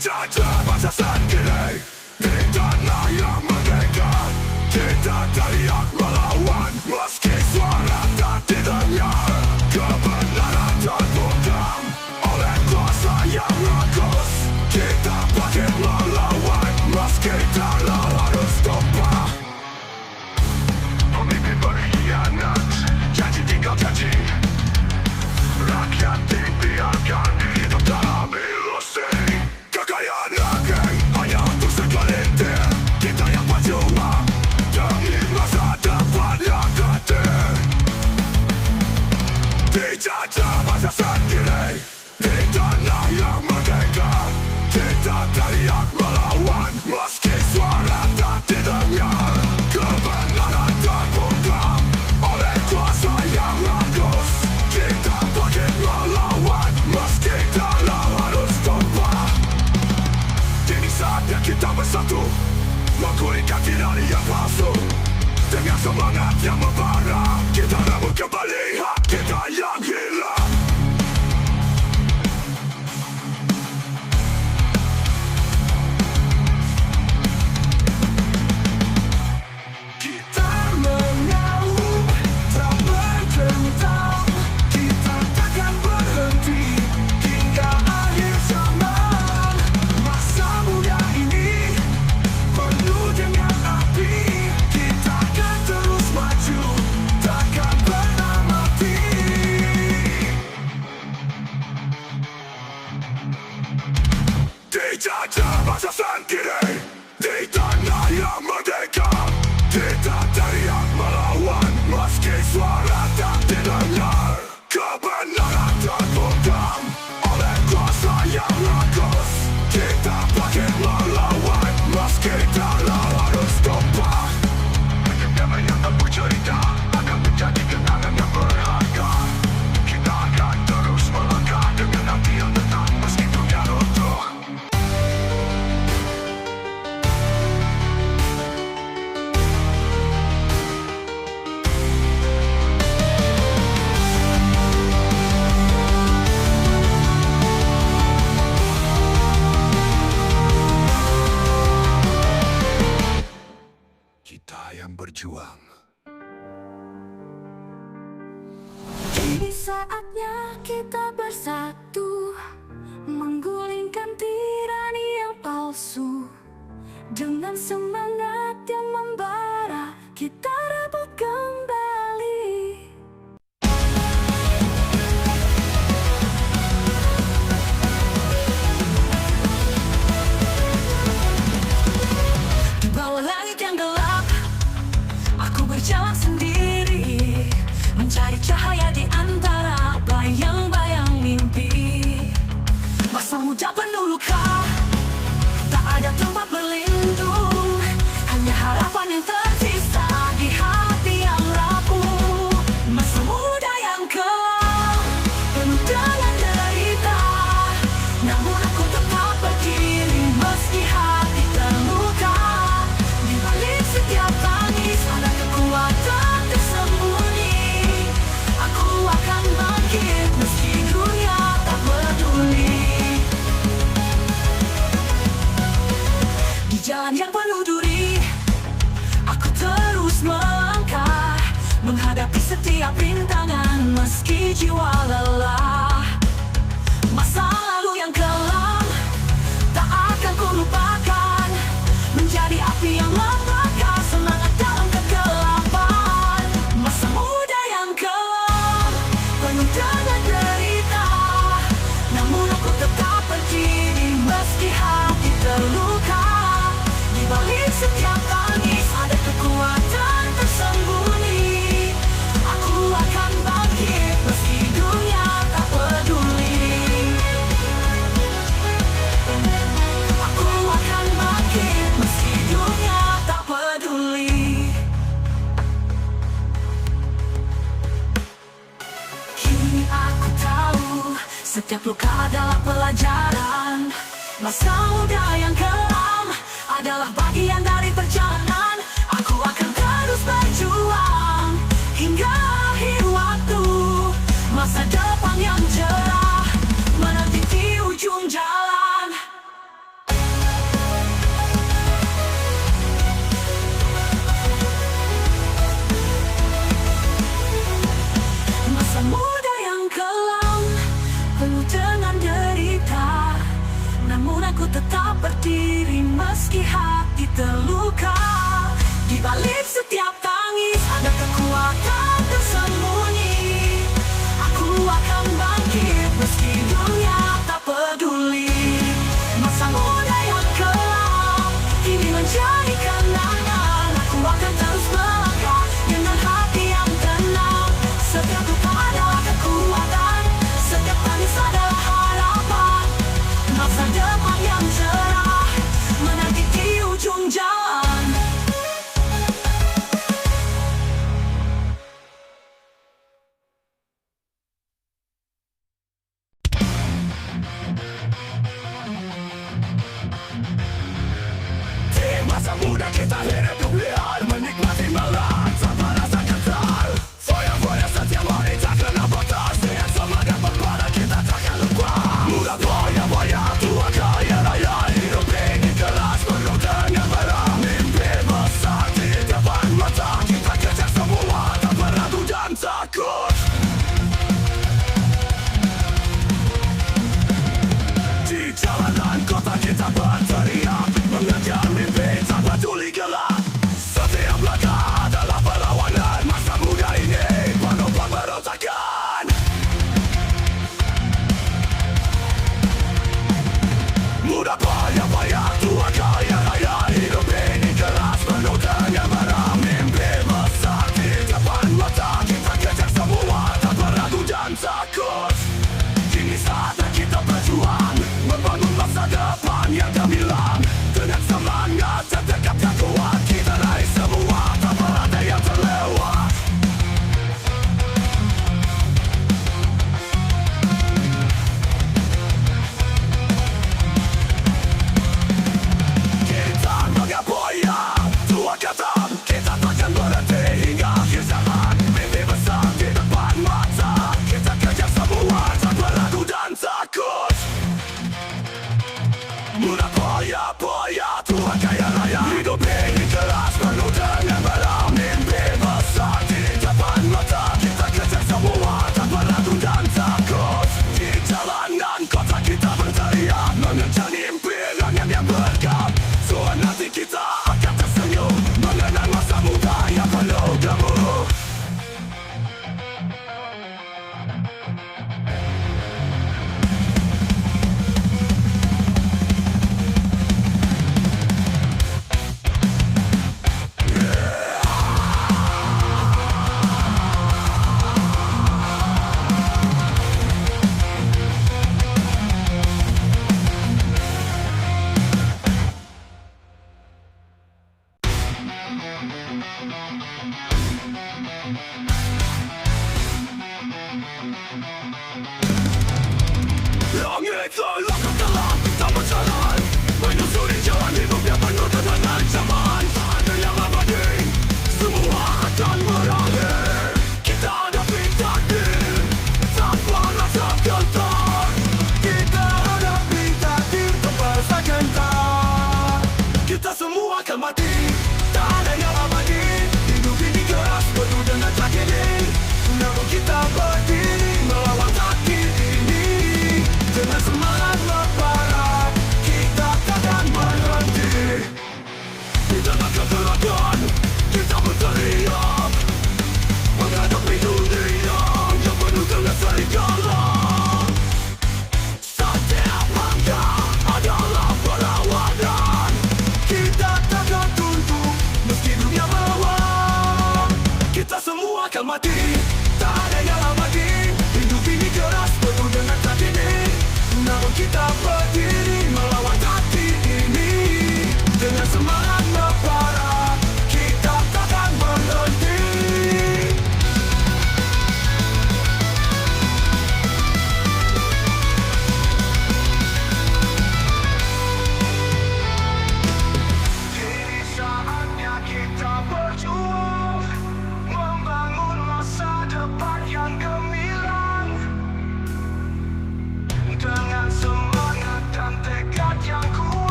Dijajah bangsa sendiri di tanah yang merdeka. Kita teriak melawan meski suara tak didengar. Kebenaran terbungkam oleh kuasa yang rakus. Kita bangkit melawan meski tanah harus tumpah. Pemimpin berkhianat, janji tinggal janji. Rakyat dibiarkan hidup dalam ilusi. Kekayaan rakyat hanya untuk segelintir. Kita yang berjuang demi masa depan yang kecil. Dijajah bangsa sendiri di tanah yang merdeka. Kita teriak melawan meski suara tak didengar. Kebenaran terbungkam oleh kuasa yang rakus. Kita bangkit melawan meski tanah harus tumpah. Kini saatnya kita bersatu, menggulingkan tirani yang palsu. Dengan semangat yang membara, kita rebut kembali hak kita yang hilang. Kita mengaum, tak bertentang. Kita takkan berhenti hingga akhir zaman. Masa muda ini penuh dengan api. Kita akan terus maju, takkan pernah mati. Dijajah bangsa sendiri di tanah yang merdeka. Kita teriak melawan meski suara tak didengar. Kebenaran terbungkam oleh kuasa yang rakus. Kita bangkit melawan meski tanah harus tumpah. Damai yang tak bercerita akan menjadi kenangan yang berharga. Kita akan terus melangkah dengan hati yang tenang meski dunia runtuh. Kita yang berjuang. Kini saatnya kita bersatu, menggulingkan tirani yang palsu. Dengan semangat yang membara, kita rebut kembali. Di bawah langit yang gelap, aku berjalan sendiri, mencari cahaya di antara bayang-bayang mimpi. Masa muda penuh luka, tak ada tempat berlindung. Hanya harapan yang tersisa di hati yang rapuh. Masa muda yang kelam, penuh dengan derita. Namun aku tetap berdiri meski hati terluka. Di balik setiap tangis ada kekuatan tersembunyi. Aku akan bangkit meski dunia tak peduli. Di jalan yang penuh duri, aku terus melangkah, menghadapi setiap rintangan meski jiwa lelah. Masa lalu yang kelam tak akan ku lupakan, menjadi api yang membakar semangat dalam kegelapan. Masa muda yang kelam, penuh dengan derita. Namun aku tetap berdiri meski hati terluka. Di balik setiap tangis ada kekuatan tersembunyi. Aku akan bangkit meski dunia tak peduli. Aku akan bangkit meski dunia tak peduli. Kini aku tahu setiap luka adalah pelajaran. Masa muda yang kelam adalah bagian dari perjalanan. Aku akan terus berjuang hingga akhir waktu. Masa depan yang cerah menanti di ujung jalan. Meski hati terluka, di balik setiap tangis ada kekuatan tersembunyi. Aku akan bangkit meski dunia tak peduli. Masa muda yang kelam kini menjadi kenangan. Aku akan terus melangkah dengan hati yang tenang. Setiap luka adalah kekuatan, setiap tangis adalah harapan. Masa depan yang cerah menanti di ujung jalan. Di masa muda kita hidup liar, menikmati malam tanpa rasa kental. Foya-foya setiap hari tak kena batas, dengan semangat berbara kita takkan lupa. Muda foya-foya, tua kaya raya, hidup ini keras penuh dengan bara. Mimpi besar di depan mata, kita kejar semua tanpa ragu dan takut. Di jalanan kota kita berteriak, mengejar mimpi tanpa peduli gelap. Setiap langkah adalah perlawanan. Masa muda ini penuh pemberontakan. Muda payah-payah, tua kaya raya, hidup ini keras penuh dengan bara. Mimpi besar di depan mata, kita kejar semua tanpa ragu dan takut. Kini saatnya kita berjuang, membangun masa depan yang gemilang. Dengan semangat dan tekad yang kuat, kita raih semua tanpa ada yang terlewat. Kita mengapa tua kata, kita takkan berhenti hingga akhir zaman. Mimpi besar di depan mata, kita kejar semua tanpa ragu dan takut. Muda payah-payah, tua kaya raya, hidup ini keras penuh dengan bara. Mimpi besar di depan mata, kita kejar semua tanpa ragu dan takut. Di jalanan kota kita berteriak, mengejar impian yang bergab. Suatu nanti kita akan tersenyum, mengenang masa muda yang penuh gemuruh. Langit telah gelap, tak berjalan, menyusuri jalan hidup yang penuh dengan ancaman. Tak ada yang abadi, semua akan berakhir. Kita hadapi takdir tanpa rasa gentar. Kita hadapi takdir tanpa rasa gentar. Kita semua akan mati, tak ada yang abadi. Hidup ini keras penuh dengan tragedi, namun kita berdiri melawan takdir ini. Dengan semangat membara, kita takkan berhenti. Di tengah kegelapan, kita berteriak.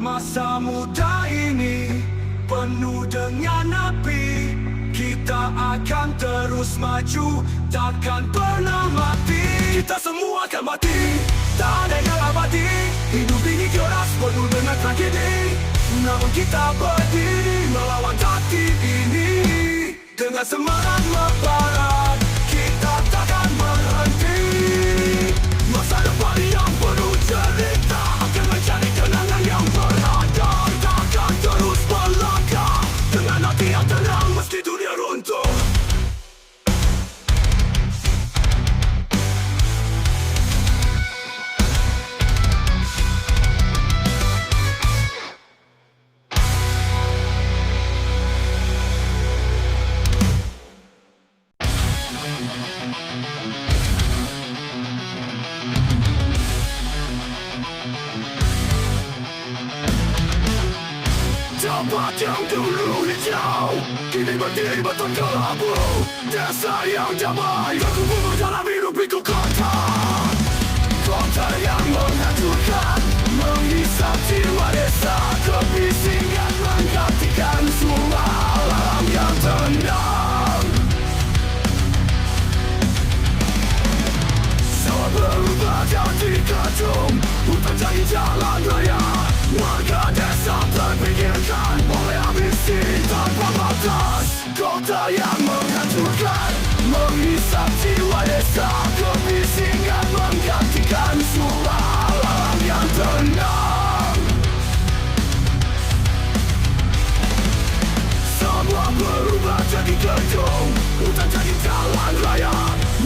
Masa muda ini penuh dengan api. Kita akan terus maju, takkan pernah mati. Kita semua akan mati, tak ada yang abadi. Hidup ini keras, penuh dengan tragedi. Namun kita berdiri melawan takdir ini. Dengan semangat membara, kita takkan berhenti. Masa depan yang penuh cerita akan mencari kenangan yang berharga. Kita akan terus melangkah dengan hati yang tenang meski dunia runtuh. Tempat yang dulu hijau kini berdiri beton kelabu. Desa yang damai berkumpul dalam hidup pikul kota. Kota yang menghancurkan menghisap jiwa desa. Kebisingan menggantikan semua alam yang tenang. Sawah berubah jadi kecung, hutan jadi jalan raya. Warga desa terpinggirkan oleh ambisi tanpa batas. Kota yang menghancurkan menghisap jiwa desa. Kebisingan menggantikan semua alam yang tenang. Semua berubah jadi gedung, hutan jadi jalan raya.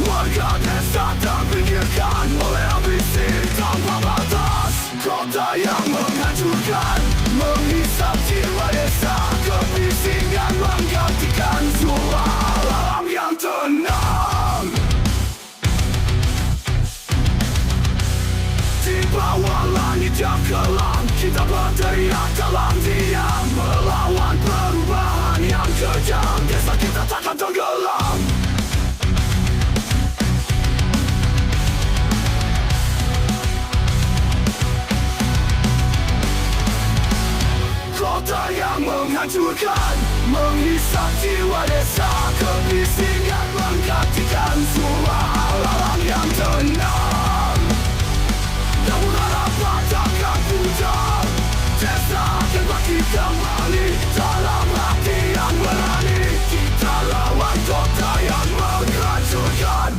Warga desa terpinggirkan oleh ambisi tanpa batas. Kota yang menghancurkan menghisap jiwa desa. Kebisingan menggantikan semua alam yang tenang. Di bawah langit yang kelam kita berteriak dalam diam, melawan perubahan yang kejam. Desa kita takkan tenggelam. Kota yang menghancurkan menghisap jiwa desa. Kebisingan menggantikan semua alam yang tenang. Namun harapan takkan pudar. Desa akan bangkit kembali dalam hati yang berani. Kita lawan kota yang menghancurkan.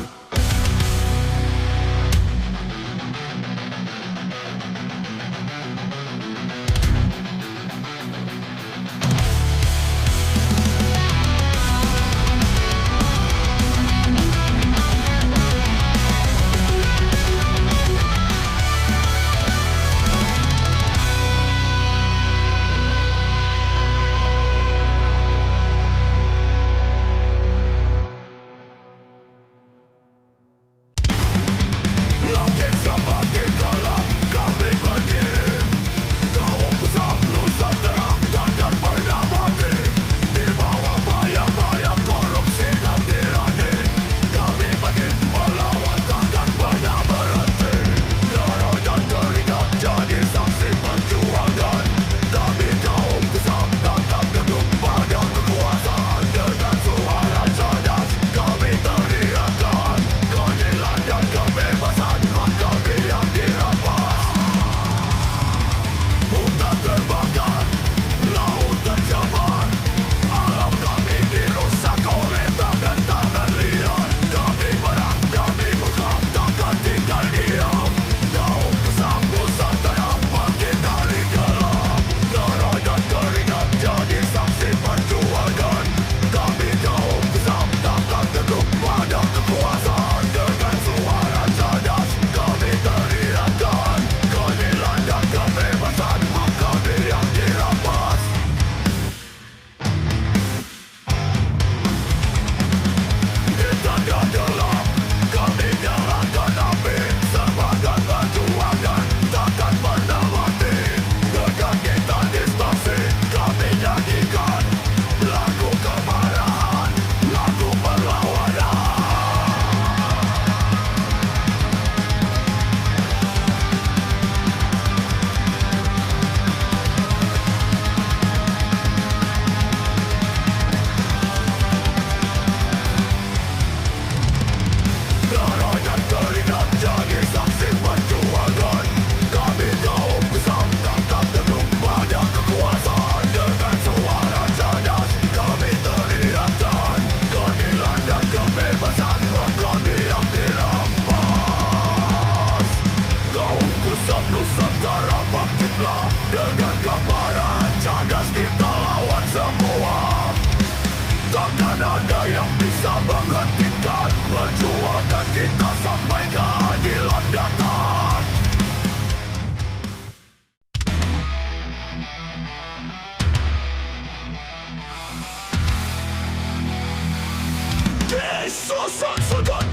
Dengan gambaran cerdas kita lawan semua. Takkan ada yang bisa menghentikan perjuangan kita sampai keadilan datang. Disusun sudut